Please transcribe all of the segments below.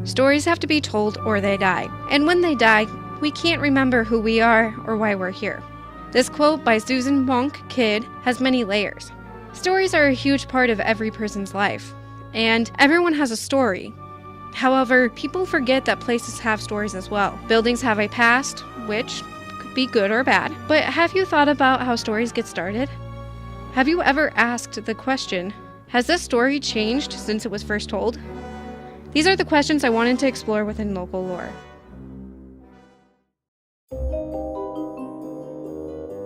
Stories have to be told or they die. And when they die, we can't remember who we are or why we're here. This quote by Susan Monk Kidd has many layers. Stories are a huge part of every person's life, and everyone has a story. However, people forget that places have stories as well. Buildings have a past, which could be good or bad. But have you thought about how stories get started? Have you ever asked the question, has this story changed since it was first told? These are the questions I wanted to explore within local lore.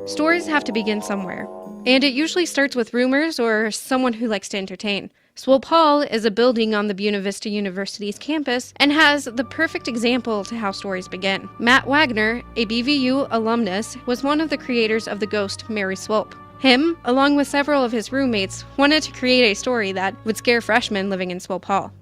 Stories have to begin somewhere, and it usually starts with rumors or someone who likes to entertain. Swope Hall is a building on the Buena Vista University's campus and has the perfect example to how stories begin. Matt Wagner, a BVU alumnus, was one of the creators of the ghost Mary Swope. Him, along with several of his roommates, wanted to create a story that would scare freshmen living in Swope Hall.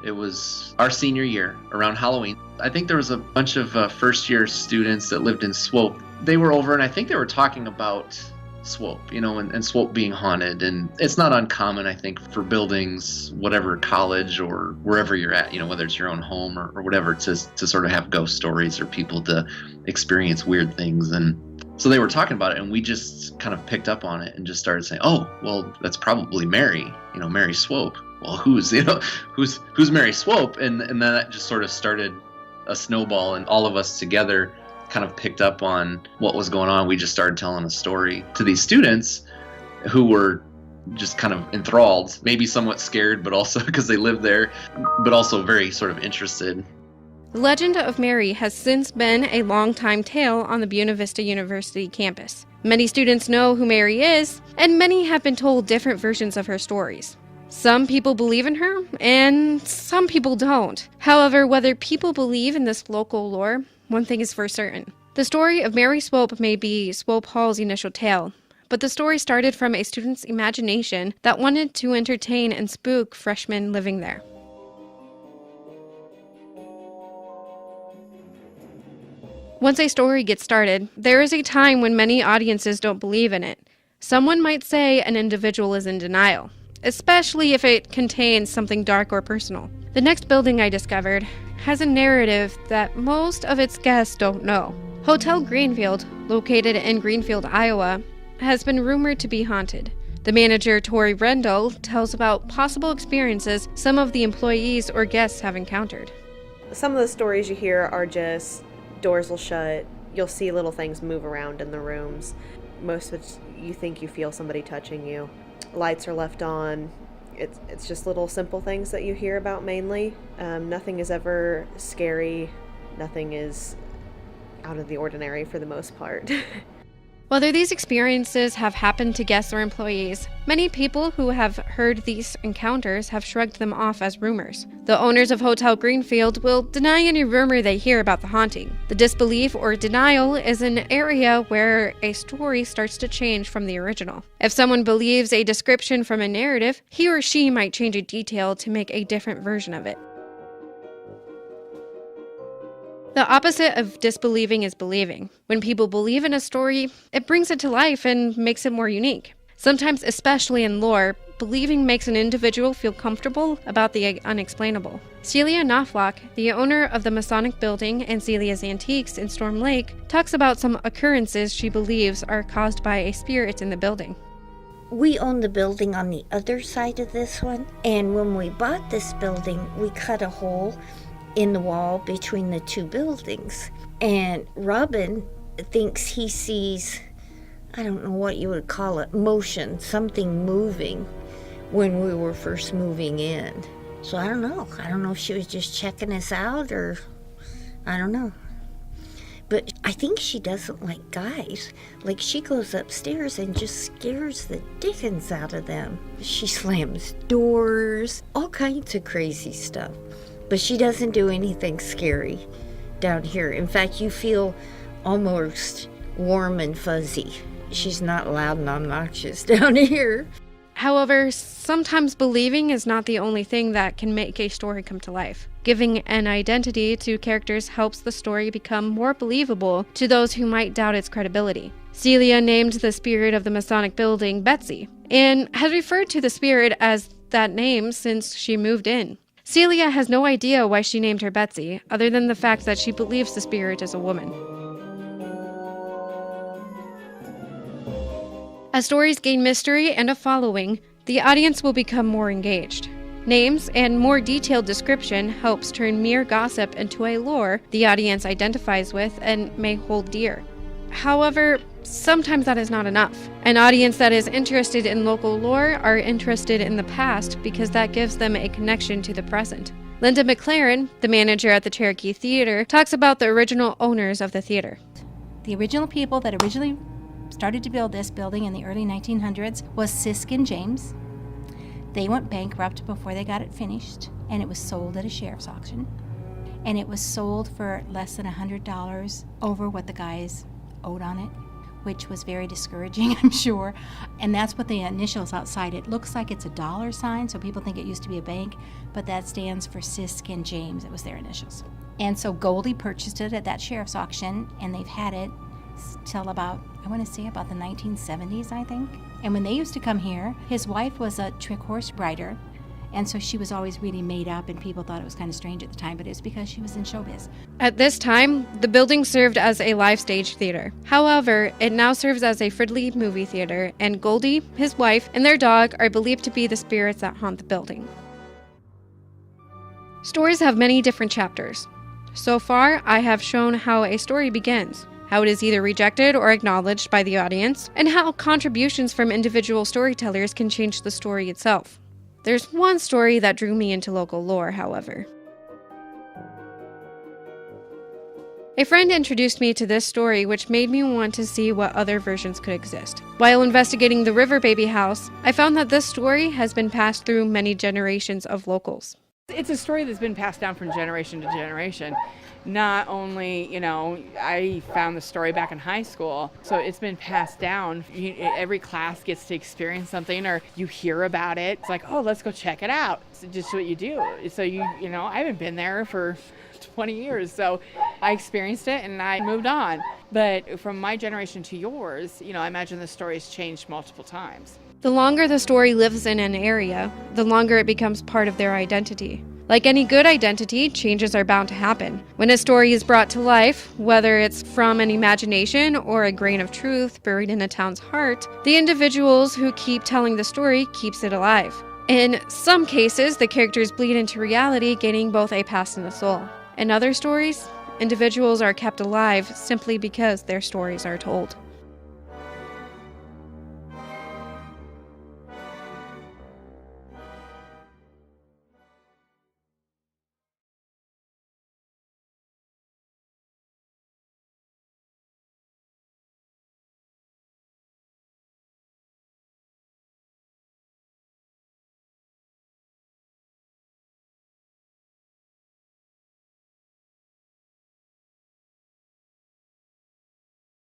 It was our senior year, around Halloween. I think there was a bunch of first-year students that lived in Swope. They were over, and I think they were talking about Swope, and Swope being haunted. And it's not uncommon, I think, for buildings, whatever college or wherever you're at, whether it's your own home or whatever, to sort of have ghost stories or people to experience weird things. And so they were talking about it, and we just kind of picked up on it and just started saying, oh, well, that's probably Mary, Mary Swope. Well, who's Mary Swope? And then that just sort of started a snowball, and all of us together kind of picked up on what was going on. We just started telling a story to these students who were just kind of enthralled, maybe somewhat scared, but also because they lived there, but also very sort of interested. The legend of Mary has since been a long-time tale on the Buena Vista University campus. Many students know who Mary is, and many have been told different versions of her stories. Some people believe in her, and some people don't. However, whether people believe in this local lore, one thing is for certain. The story of Mary Swope may be Swope Hall's initial tale, but the story started from a student's imagination that wanted to entertain and spook freshmen living there. Once a story gets started, there is a time when many audiences don't believe in it. Someone might say an individual is in denial, especially if it contains something dark or personal. The next building I discovered has a narrative that most of its guests don't know. Hotel Greenfield, located in Greenfield, Iowa, has been rumored to be haunted. The manager, Tori Rendell, tells about possible experiences some of the employees or guests have encountered. Some of the stories you hear are just doors will shut, you'll see little things move around in the rooms. Most of it, you think you feel somebody touching you. Lights are left on. It's just little simple things that you hear about mainly. Nothing is ever scary. Nothing is out of the ordinary for the most part. Whether these experiences have happened to guests or employees, many people who have heard these encounters have shrugged them off as rumors. The owners of Hotel Greenfield will deny any rumor they hear about the haunting. The disbelief or denial is an area where a story starts to change from the original. If someone believes a description from a narrative, he or she might change a detail to make a different version of it. The opposite of disbelieving is believing. When people believe in a story, it brings it to life and makes it more unique. Sometimes, especially in lore, believing makes an individual feel comfortable about the unexplainable. Celia Knopflock, the owner of the Masonic building and Celia's Antiques in Storm Lake, talks about some occurrences she believes are caused by a spirit in the building. We own the building on the other side of this one, and when we bought this building, we cut a hole in the wall between the two buildings. And Robin thinks he sees, I don't know what you would call it, motion, something moving when we were first moving in. So I don't know. I don't know if she was just checking us out or I don't know. But I think she doesn't like guys. Like, she goes upstairs and just scares the dickens out of them. She slams doors, all kinds of crazy stuff. But she doesn't do anything scary down here. In fact, you feel almost warm and fuzzy. She's not loud and obnoxious down here. However, sometimes believing is not the only thing that can make a story come to life. Giving an identity to characters helps the story become more believable to those who might doubt its credibility. Celia named the spirit of the Masonic building Betsy, and has referred to the spirit as that name since she moved in. Celia has no idea why she named her Betsy, other than the fact that she believes the spirit is a woman. As stories gain mystery and a following, the audience will become more engaged. Names and more detailed description helps turn mere gossip into a lore the audience identifies with and may hold dear. However, sometimes that is not enough. An audience that is interested in local lore are interested in the past because that gives them a connection to the present. Linda McClaren, the manager at the Cherokee Theatre, talks about the original owners of the theater. The original people that originally started to build this building in the early 1900s was Sisk and James. They went bankrupt before they got it finished, and it was sold at a sheriff's auction. And it was sold for less than $100 over what the guys owed on it, which was very discouraging, I'm sure. And that's what the initials outside. It looks like it's a dollar sign, so people think it used to be a bank, but that stands for Sisk and James. It was their initials. And so Goldie purchased it at that sheriff's auction, and they've had it till about, I want to say about the 1970s, I think. And when they used to come here, his wife was a trick horse rider, and so she was always really made up, and people thought it was kind of strange at the time, but it was because she was in showbiz. At this time, the building served as a live stage theater. However, it now serves as a Fridley movie theater, and Goldie, his wife, and their dog are believed to be the spirits that haunt the building. Stories have many different chapters. So far, I have shown how a story begins, how it is either rejected or acknowledged by the audience, and how contributions from individual storytellers can change the story itself. There's one story that drew me into local lore, however. A friend introduced me to this story, which made me want to see what other versions could exist. While investigating the River Baby house, I found that this story has been passed through many generations of locals. It's a story that's been passed down from generation to generation. Not only, I found the story back in high school, so it's been passed down. Every class gets to experience something, or you hear about it. It's like, oh, let's go check it out. It's just what you do. So I haven't been there for 20 years, so I experienced it and I moved on. But from my generation to yours, I imagine the story's changed multiple times. The longer the story lives in an area, the longer it becomes part of their identity. Like any good identity, changes are bound to happen. When a story is brought to life, whether it's from an imagination or a grain of truth buried in a town's heart, the individuals who keep telling the story keeps it alive. In some cases, the characters bleed into reality, gaining both a past and a soul. In other stories, individuals are kept alive simply because their stories are told.